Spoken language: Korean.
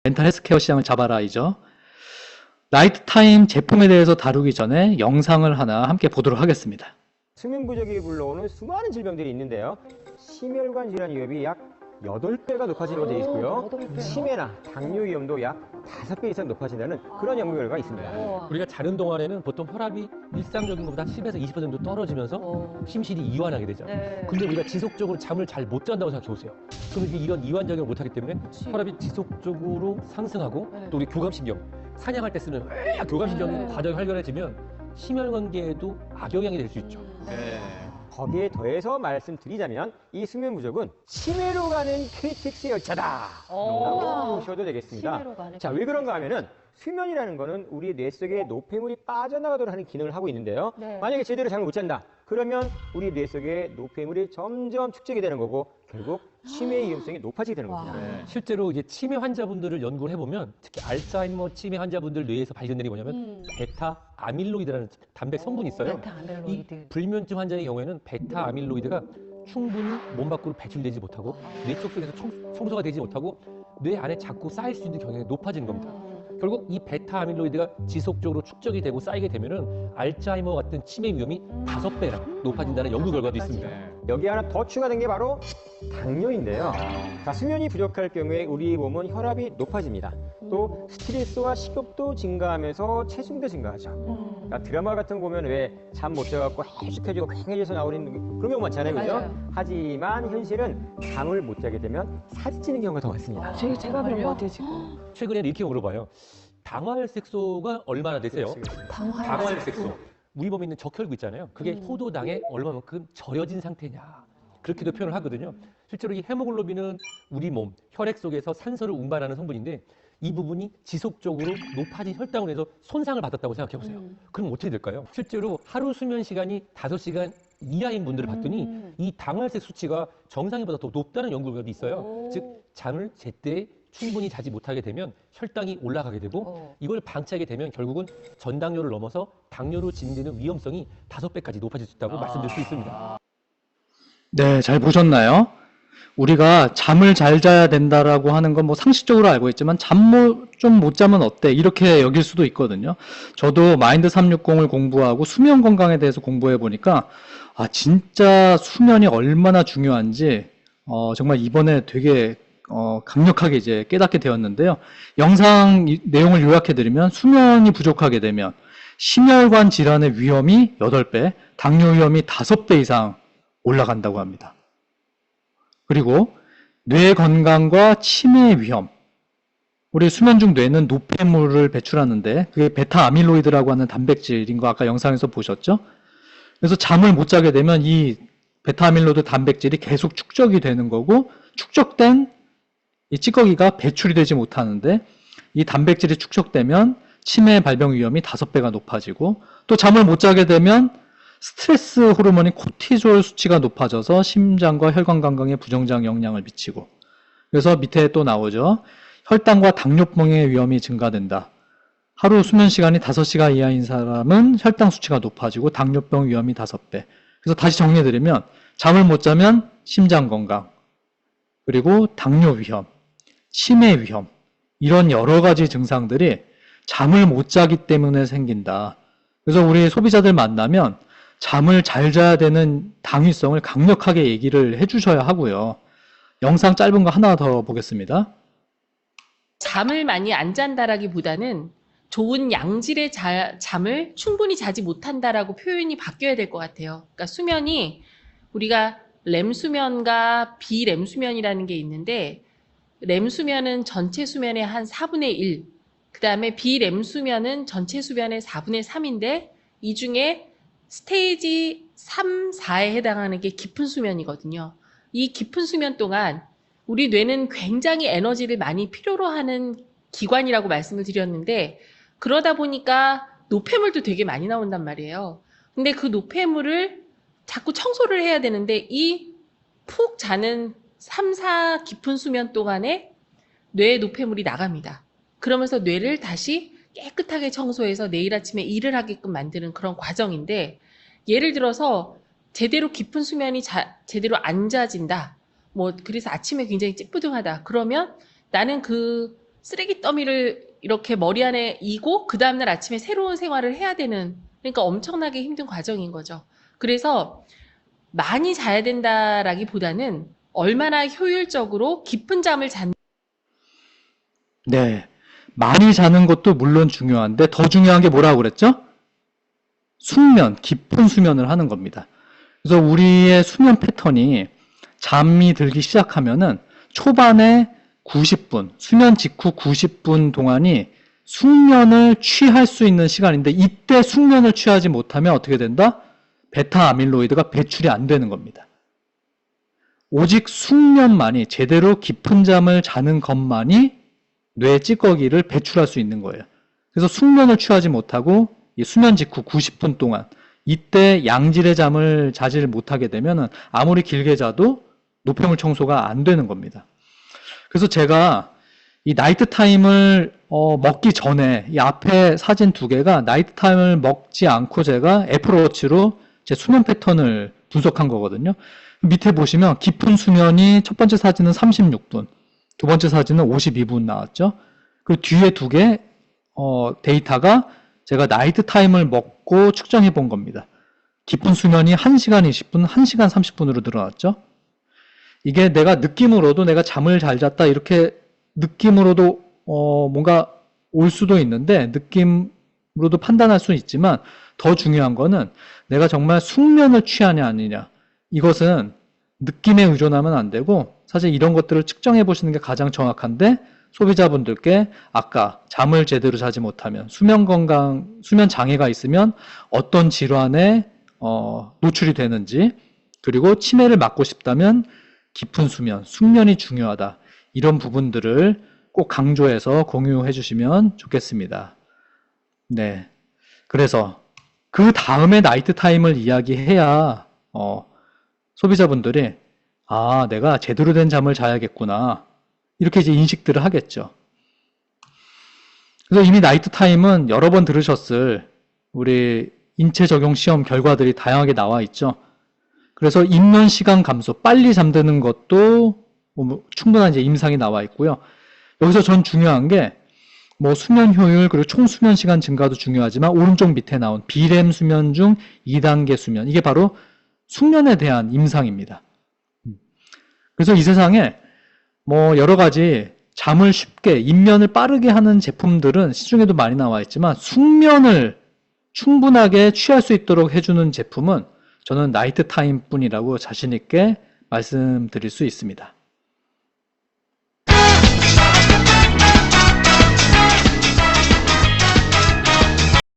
멘탈 헬스케어 시장을 잡아라이죠. 라이트타임 제품에 대해서 다루기 전에 영상을 하나 함께 보도록 하겠습니다. 수면 부족이 불러오는 수많은 질병들이 있는데요. 심혈관 질환 위험이 약 8배가 높아지는 것도 있고요. 8배요? 치매나 당뇨 위험도 약 5배 이상 높아진다는 그런 연구 결과가 있습니다. 우리가 자는 동안에는 보통 혈압이 일상적인 것보다 10에서 20% 정도 떨어지면서 심실이 이완하게 되죠. 네. 근데 우리가 지속적으로 잠을 잘 못 잔다고 생각해 보세요. 그럼 이런 이완작용을 못 하기 때문에 혈압이 지속적으로 상승하고 네. 또 우리 교감신경, 사냥할 때 쓰는 교감신경 네. 과정이 활발해지면 심혈관계에도 악영향이 될 수 있죠. 거기에 더해서 말씀드리자면 이 수면 부족은 치매로 가는 KTX 열차다 라고 보셔도 되겠습니다. 치매로 가는 자, 왜 그런가 하면은 수면이라는 거는 우리 뇌 속에 노폐물이 빠져나가도록 하는 기능을 하고 있는데요. 네. 만약에 제대로 잠을 못 잔다. 그러면 우리 뇌 속에 노폐물이 점점 축적이 되는 거고 결국 치매 위험성이 높아지게 되는 겁니다. 실제로 이제 치매 환자분들을 연구를 해보면 특히 알츠하이머 치매 환자분들 뇌에서 발견된 게 뭐냐면 베타 아밀로이드라는 단백 성분이 있어요. 베타 이 아밀로이드. 불면증 환자의 경우에는 베타 아밀로이드가 충분히 몸 밖으로 배출되지 못하고 뇌 쪽 속에서 청소가 되지 못하고 뇌 안에 자꾸 쌓일 수 있는 경향이 높아지는 겁니다. 결국 이 베타 아밀로이드가 지속적으로 축적이 되고 쌓이게 되면은 알츠하이머 같은 치매 위험이 5배나 높아진다는 연구 결과도 있습니다. 여기 하나 더 추가된 게 바로 당뇨인데요. 자, 수면이 부족할 경우에 우리 몸은 혈압이 높아집니다. 또 스트레스와 식욕도 증가하면서 체중도 증가하죠. 그러니까 드라마 같은 거 보면 왜 잠 못 자갖고 해죽해지고 휑해져서 나오는 그런 경우 많잖아요, 그죠? 맞아요. 하지만 현실은 잠을 못 자게 되면 살이 찌는 경우가 더 많습니다. 제가 그런 것 같아요, 지금. 최근에 이렇게 물어봐요. 당화혈색소가 얼마나 되세요? 당화혈색소. 우리 몸에 있는 적혈구 있잖아요. 그게 포도당에 얼마만큼 절여진 상태냐. 그렇게도 표현을 하거든요. 실제로 이 헤모글로빈은 우리 몸, 혈액 속에서 산소를 운반하는 성분인데 이 부분이 지속적으로 높아진 혈당으로 해서 손상을 받았다고 생각해 보세요. 그럼 어떻게 될까요? 실제로 하루 수면 시간이 5시간 이하인 분들을 봤더니 이 당화혈색 수치가 정상인보다 더 높다는 연구 결과도 있어요. 즉 잠을 제때 충분히 자지 못하게 되면 혈당이 올라가게 되고 이걸 방치하게 되면 결국은 전당뇨를 넘어서 당뇨로 진행되는 위험성이 5배까지 높아질 수 있다고 말씀드릴 수 있습니다. 네, 잘 보셨나요? 우리가 잠을 잘 자야 된다라고 하는 건 뭐 상식적으로 알고 있지만 좀 못 자면 어때? 이렇게 여길 수도 있거든요. 저도 마인드 360을 공부하고 수면 건강에 대해서 공부해 보니까 진짜 수면이 얼마나 중요한지 정말 이번에 되게 강력하게 이제 깨닫게 되었는데요. 영상 내용을 요약해 드리면 수면이 부족하게 되면 심혈관 질환의 위험이 8배, 당뇨 위험이 5배 이상 올라간다고 합니다. 그리고 뇌 건강과 치매 위험. 우리 수면 중 뇌는 노폐물을 배출하는데 그게 베타 아밀로이드라고 하는 단백질인 거 아까 영상에서 보셨죠? 그래서 잠을 못 자게 되면 이 베타 아밀로이드 단백질이 계속 축적이 되는 거고 축적된 이 찌꺼기가 배출이 되지 못하는데 이 단백질이 축적되면 치매 발병 위험이 5배가 높아지고 또 잠을 못 자게 되면 스트레스 호르몬인 코티졸 수치가 높아져서 심장과 혈관 건강에 부정적 영향을 미치고 그래서 밑에 또 나오죠. 혈당과 당뇨병의 위험이 증가된다. 하루 수면 시간이 5시간 이하인 사람은 혈당 수치가 높아지고 당뇨병 위험이 5배. 그래서 다시 정리해드리면 잠을 못 자면 심장 건강, 그리고 당뇨 위험, 치매 위험 이런 여러 가지 증상들이 잠을 못 자기 때문에 생긴다. 그래서 우리 소비자들 만나면 잠을 잘 자야 되는 당위성을 강력하게 얘기를 해주셔야 하고요. 영상 짧은 거 하나 더 보겠습니다. 잠을 많이 안 잔다라기보다는 좋은 양질의 잠을 충분히 자지 못한다라고 표현이 바뀌어야 될 것 같아요. 그러니까 수면이 우리가 렘 수면과 비렘 수면이라는 게 있는데 렘 수면은 전체 수면의 한 4분의 1, 그 다음에 비렘 수면은 전체 수면의 4분의 3인데 이 중에 스테이지 3, 4에 해당하는 게 깊은 수면이거든요. 이 깊은 수면 동안 우리 뇌는 굉장히 에너지를 많이 필요로 하는 기관이라고 말씀을 드렸는데 그러다 보니까 노폐물도 되게 많이 나온단 말이에요. 근데 그 노폐물을 자꾸 청소를 해야 되는데 이 푹 자는 3, 4 깊은 수면 동안에 뇌의 노폐물이 나갑니다. 그러면서 뇌를 다시 깨끗하게 청소해서 내일 아침에 일을 하게끔 만드는 그런 과정인데 예를 들어서 제대로 깊은 수면이 제대로 안 자진다. 그래서 아침에 굉장히 찌뿌둥하다. 그러면 나는 그 쓰레기 더미를 이렇게 머리 안에 이고 그 다음날 아침에 새로운 생활을 해야 되는, 그러니까 엄청나게 힘든 과정인 거죠. 그래서 많이 자야 된다라기보다는 얼마나 효율적으로 깊은 잠을 잔. 네. 많이 자는 것도 물론 중요한데 더 중요한 게 뭐라고 그랬죠? 숙면, 깊은 수면을 하는 겁니다. 그래서 우리의 수면 패턴이 잠이 들기 시작하면은 초반에 90분, 수면 직후 90분 동안이 숙면을 취할 수 있는 시간인데 이때 숙면을 취하지 못하면 어떻게 된다? 베타 아밀로이드가 배출이 안 되는 겁니다. 오직 숙면만이, 제대로 깊은 잠을 자는 것만이 뇌 찌꺼기를 배출할 수 있는 거예요. 그래서 숙면을 취하지 못하고 이 수면 직후 90분 동안 이때 양질의 잠을 자지를 못하게 되면 아무리 길게 자도 노폐물 청소가 안 되는 겁니다. 그래서 제가 이 나이트 타임을 먹기 전에 이 앞에 사진 두 개가 나이트 타임을 먹지 않고 제가 애플워치로 제 수면 패턴을 분석한 거거든요. 밑에 보시면 깊은 수면이 첫 번째 사진은 36분, 두 번째 사진은 52분 나왔죠. 그리고 뒤에 두 개 데이터가 제가 나이트 타임을 먹고 측정해 본 겁니다. 깊은 수면이 1시간 20분, 1시간 30분으로 늘어났죠. 이게 내가 느낌으로도 내가 잠을 잘 잤다 이렇게 느낌으로도 뭔가 올 수도 있는데 느낌으로도 판단할 수 있지만 더 중요한 거는 내가 정말 숙면을 취하냐 아니냐, 이것은 느낌에 의존하면 안 되고 사실 이런 것들을 측정해 보시는 게 가장 정확한데 소비자분들께 아까 잠을 제대로 자지 못하면 수면 장애가 있으면 어떤 질환에 노출이 되는지, 그리고 치매를 막고 싶다면 깊은 수면, 숙면이 중요하다. 이런 부분들을 꼭 강조해서 공유해 주시면 좋겠습니다. 네. 그래서 그 다음에 나이트 타임을 이야기해야 소비자분들이 아, 내가 제대로 된 잠을 자야겠구나. 이렇게 이제 인식들을 하겠죠. 그래서 이미 나이트 타임은 여러 번 들으셨을 우리 인체 적용 시험 결과들이 다양하게 나와 있죠. 그래서 입면 시간 감소, 빨리 잠드는 것도 충분한 이제 임상이 나와 있고요. 여기서 전 중요한 게 뭐 수면 효율 그리고 총 수면 시간 증가도 중요하지만 오른쪽 밑에 나온 비렘 수면 중 2단계 수면, 이게 바로 숙면에 대한 임상입니다. 그래서 이 세상에 뭐 여러 가지 잠을 쉽게, 입면을 빠르게 하는 제품들은 시중에도 많이 나와 있지만 숙면을 충분하게 취할 수 있도록 해주는 제품은 저는 나이트 타임 뿐이라고 자신 있게 말씀드릴 수 있습니다.